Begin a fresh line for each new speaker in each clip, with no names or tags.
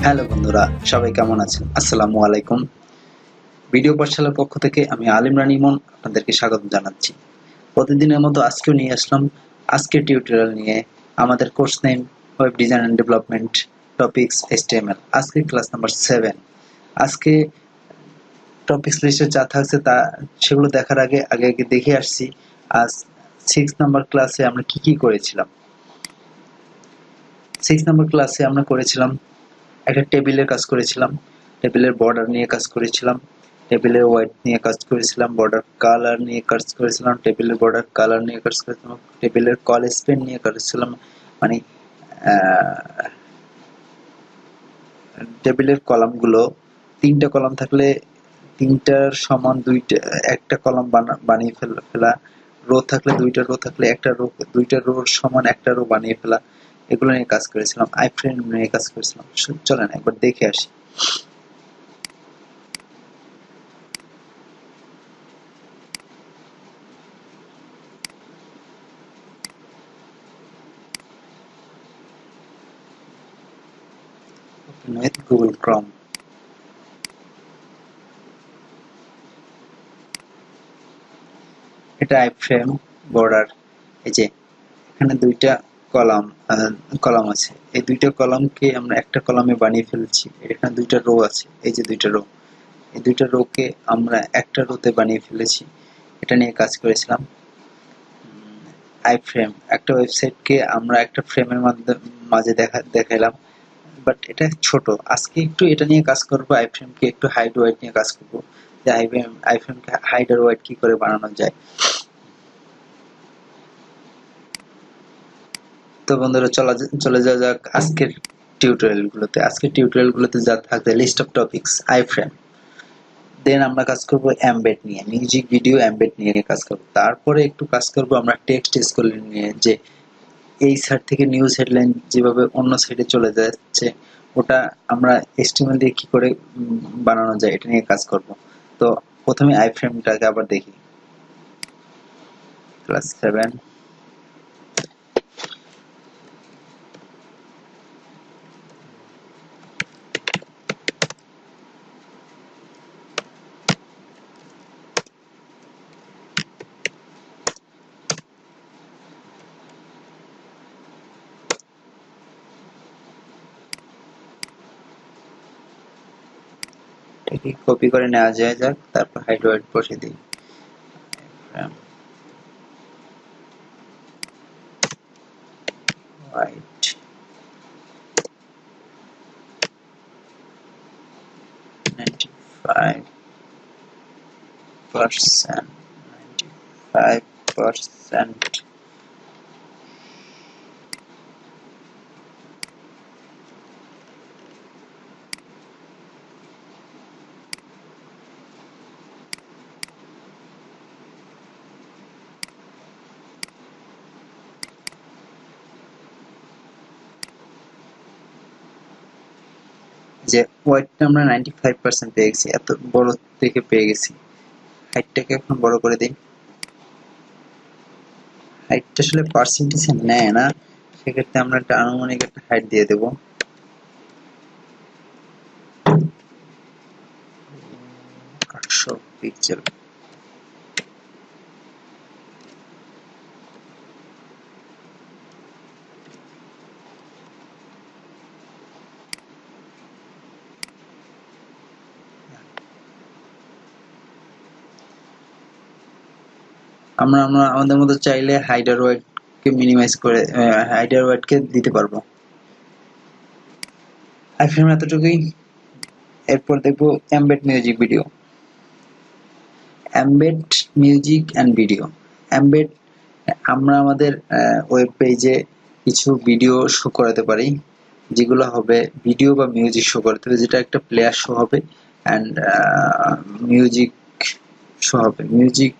Hello বন্ধুরা, সবাই কেমন আছেন? আসসালামু আলাইকুম। ভিডিও পাঠশালার পক্ষ থেকে আমি আলিম রানিমন আপনাদেরকে স্বাগত জানাচ্ছি। প্রতিদিনের মতো আজকেও নিয়ে আসলাম আজকের টিউটোরিয়াল নিয়ে আমাদের course name web design and development topics HTML। আজকে ক্লাস নাম্বার 7। আজকে টপিকস লিস্টে যা থাকছে তা সেগুলো দেখার আগে দেখে আসছি আজ 6 নাম্বার ক্লাসে আমরা কি করেছিলাম। 6 নাম্বার ক্লাসে আমরা করেছিলাম একটা টেবিলের কাজ করেছিলাম, টেবিলের বর্ডার নিয়ে কাজ করেছিলাম, টেবিলের হোয়াইট নিয়ে কাজ করেছিলাম, বর্ডার কালার নিয়ে কাজ করেছিলাম, টেবিলের বর্ডার কালার নিয়ে কাজ করেছিলাম, টেবিলের কল স্পেন নিয়ে করেছিলাম। মানে টেবিলের কলামগুলো 3টা কলাম থাকলে 3টার সমান একটা কলাম বানিয়ে ফেলা, রো থাকলে 2টা রো থাকলে একটা রো, 2টা রোর সমান একটা রো বানিয়ে ফেলা, এগুলো নিয়ে কাজ করেছিলাম। আইফ্রেম নিয়ে কাজ করেছিলাম। চলেন একবার দেখে আসি। with Google Chrome। এটা আইফ্রেম বর্ডার। এই যে এখানে 2টা কলাম আছে, এই 2টা কলামকে আমরা একটা কলামে বানিয়ে ফেলছি। এখানে 2টা রো আছে, এই যে 2টা রো, এই 2টা রোকে আমরা একটা রোতে বানিয়ে ফেলেছি। এটা নিয়ে কাজ করেছিলাম। আইফ্রেম একটা ওয়েবসাইটকে আমরা একটা ফ্রেমের মাঝে দেখাইলাম, বাট এটা ছোট। আজকে একটু এটা নিয়ে কাজ করবো, আইফ্রেমকে একটু হাইড ওয়াইড নিয়ে কাজ করবো, যে আইফ্রেমকে হাইড আর ওয়াইড কি করে বানানো যায়। তো বন্ধুরা চলে যাওয়া যাক আজকের টিউটোরিয়ালগুলোতে। যা থাকবে লিস্ট অফ টপিকস আইফ্রেম, দেন আমরা কাজ করব এমবেড নিয়ে, মিউজিক ভিডিও এমবেড নিয়ে কাজ করব। তারপরে একটু কাজ করব আমরা টেক্সট স্ক্রলিং নিয়ে, যে এই সাইড থেকে নিউজ হেডলাইন যেভাবে অন্য সাইডে চলে যাচ্ছে ওটা আমরা HTML দিয়ে কি করে বানানো যায় এটা নিয়ে কাজ করব। তো প্রথমে আইফ্রেমটাকে আবার দেখি। ক্লাস 7 এটাকে কপি করে নেওয়া যায় যাক, তারপর হাইড ওয়াইড বসে দিই। হোয়াইট 95%। যে ওয়াইডটা আমরা 95% পেয়ে গেছি, এত বড় থেকে পেয়ে গেছি। হাইটটাকে এখন বড় করে দিই। হাইটটা আসলে পার্সেন্টেজে নেয় না, সেক্ষেত্রে আমরা একটা আনুমানিক একটা হাইট দিয়ে দেব। পিক্সেল। আমরা আমাদের মতো চাইলে হাইডার ওয়েট কে মিনিমাইজ করে হাইডার ওয়েট কে দিতে পারবো। আইফ্রেম এতটুকুই। এরপর দেখবো embed music video. Embed music and video. Embed আমরা আমাদের ওয়েব পেজে কিছু ভিডিও শো করাতে পারি, যেগুলো হবে ভিডিও বা মিউজিক শো করতে হবে, যেটা একটা প্লেয়ার শো হবে এন্ড মিউজিক শো হবে। মিউজিক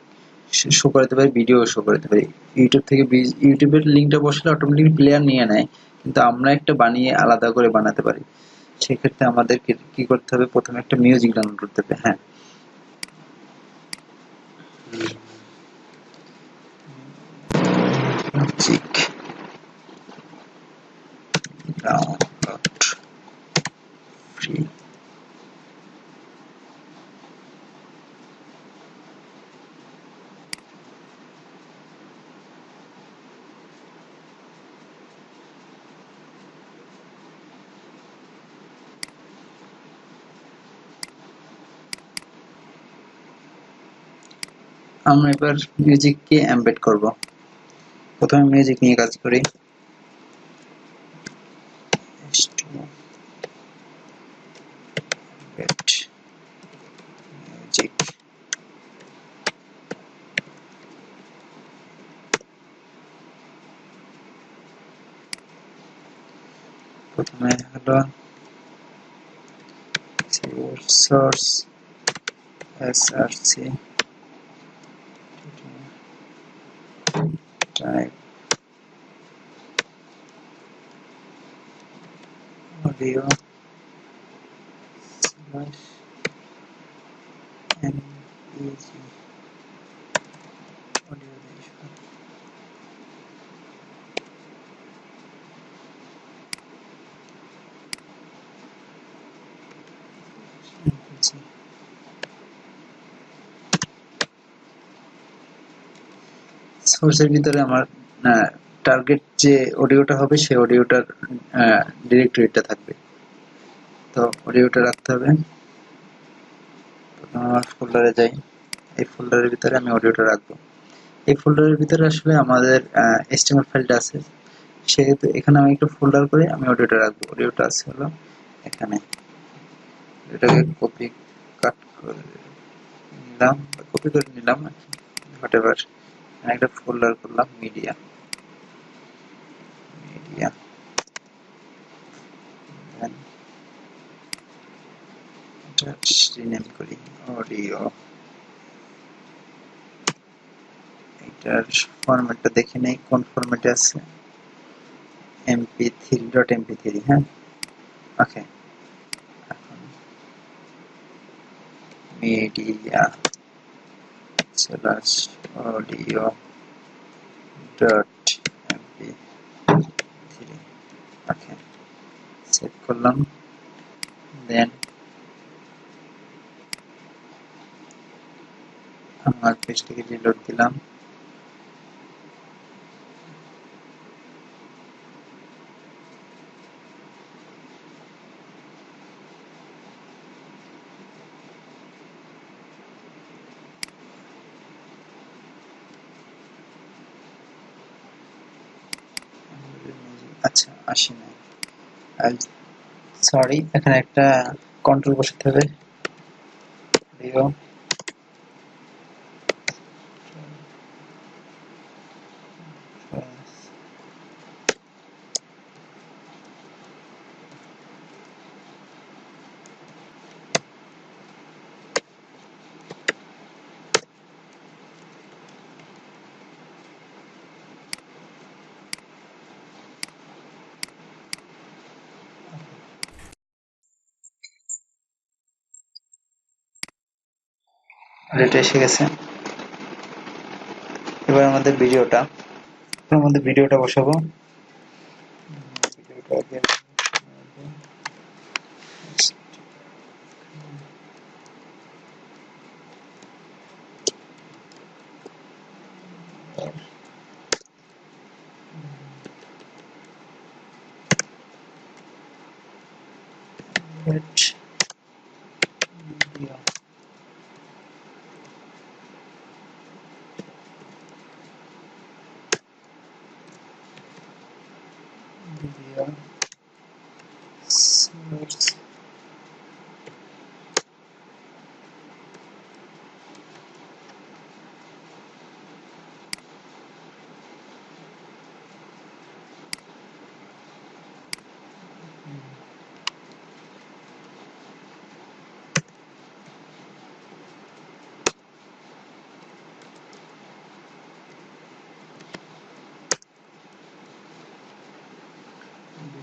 শো করতে পারি, ভিডিও শো করতে পারি। ইউটিউব থেকে ইউটিউবের লিংকটা বসালে অটোমেটিক প্লেয়ার নিয়ে নেয়, কিন্তু আমরা একটা বানিয়ে আলাদা করে বানাতে পারি। সেক্ষেত্রে আমাদের কি করতে হবে, প্রথমে একটা মিউজিক ডাউনলোড করতে হবে। হ্যাঁ, মিউজিক ডাউনলোড আমরা এবার মিউজিককে এমবেড করব। প্রথমে মিউজিক নিয়ে কাজ করি। মিউজিক প্রথমে হলো source src type audio slash mpg audio mpg সোর্সের ভিতরে আমার টার্গেট যে অডিওটা হবে সেই অডিওটার ডিরেক্টরিটা থাকবে, তো অডিওটা রাখতে হবে। প্রথমে আমার ফোল্ডারে যাই, এই ফোল্ডারের ভিতরে আমি অডিওটা রাখবো। এই ফোল্ডারের ভিতরে আসলে আমাদের HTML ফাইলটা আছে, সেহেতু এখানে আমি একটা ফোল্ডার করে আমি অডিওটা রাখবো। অডিওটা আছে হলো এখানে, এটাকে কপি কাট করে নিলাম, কপি করে নিলাম হোয়াটএভার, একটা ফোল্ডার করলাম মিডিয়া, মিডিয়া রিনেম করি অডিও। এটার ফরম্যাটটা দেখে নেই কোন ফরম্যাটে আছে, mp3.mp3। হ্যাঁ, ওকে। এখন media slash audio dot MP3, ওকে, সেভ করলাম। দেন আমার পেজটাকে রিলোড দিলাম। আচ্ছা, আসি নাই, সরি, এখানে একটা কন্ট্রোল বসাতে হবে। এটা এসে গেছে। এবার আমাদের ভিডিওটা বসাবো।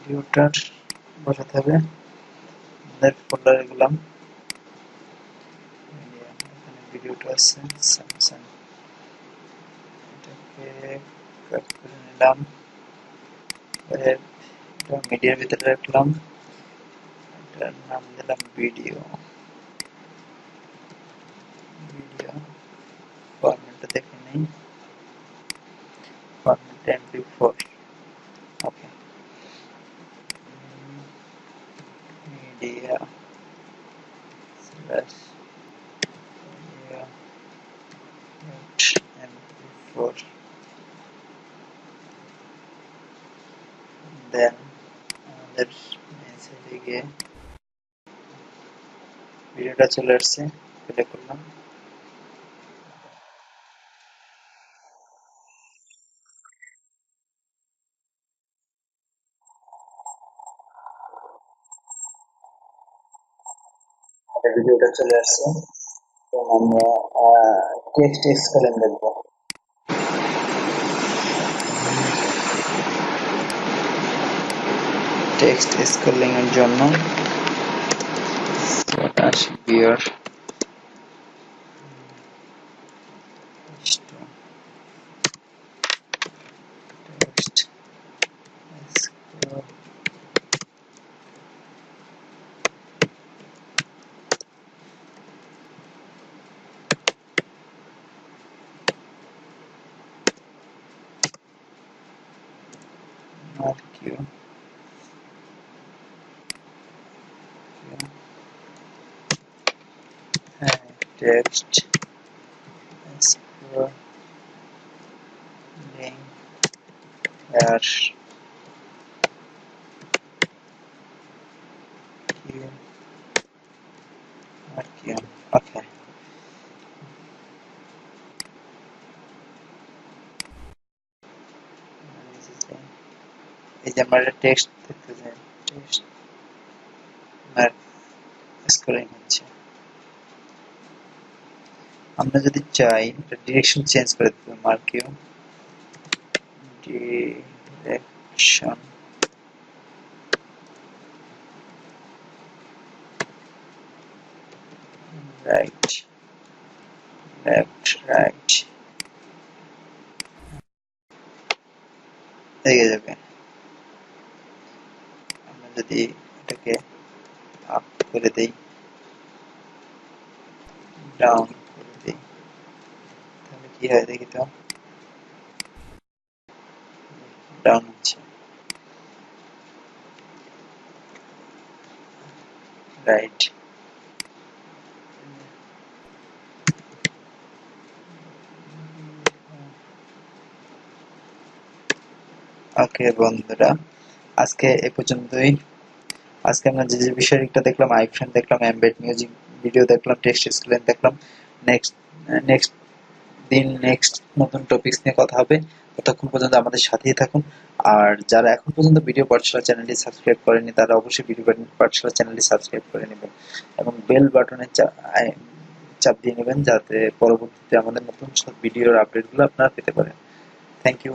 ভিডিওটার বসাতে হবে। ফোল্ডারে গেলাম, এখানে ভিডিওটা আছে, স্যামসাং, এটাকে কাট করে নিলাম, মিডিয়ার ভিতরে রাখলাম, এটার নাম দিলাম ভিডিও। ফরম্যাটটা দেখে নেই, ফরম্যাট mp4, ওকে। মিডিয়া স্ল্যাশ 4 দেন আমাদের মেসেজে গিয়ে ভিডিওটা চলে আসছে, প্লে করলাম। আমাদের ভিডিওটা চলে আসছে, তো আমরা টেক্সট স্কেলিং দেখবো। টেক্সট স্কেলিং এর জন্য here text mark you text scrolling here mark you okay এই যে আমরা টেক্সট দেখতে চাই, টেক্সট মার্ক স্ক্রলিং হচ্ছে। আমরা যদি চাই ডিরেকশন চেঞ্জ করে দিতে, mark you direction right left right এগিয়ে যাবে। আমরা যদি এটাকে আপ করে দেই, ডাউন করে দেই, তাহলে কি হয় দেখি তো, ডাউন হচ্ছে, রাইট। ওকে বন্ধুরা, আজকে এ পর্যন্তই। আজকে আমরা যে বিষয়টা দেখলাম, আইফ্রেম দেখলাম, এমবেড মিউজিক ভিডিও দেখলাম, টেক্সট স্কেলিং দেখলাম। নেক্সট দিন নেক্সট নতুন টপিকস নিয়ে কথা হবে। ততক্ষণ পর্যন্ত আমাদের সাথেই থাকুন। আর যারা এখন পর্যন্ত ভিডিও পাঠশালা চ্যানেলটি সাবস্ক্রাইব করেনি, তারা অবশ্যই ভিডিও পাঠশালা চ্যানেলটি সাবস্ক্রাইব করে নেবেন এবং বেল বাটনে চাপ দিয়ে নেবেন, যাতে পরবর্তীতে আমাদের নতুন সব ভিডিওর আপডেটগুলো আপনারা পেতে পারেন। Thank you.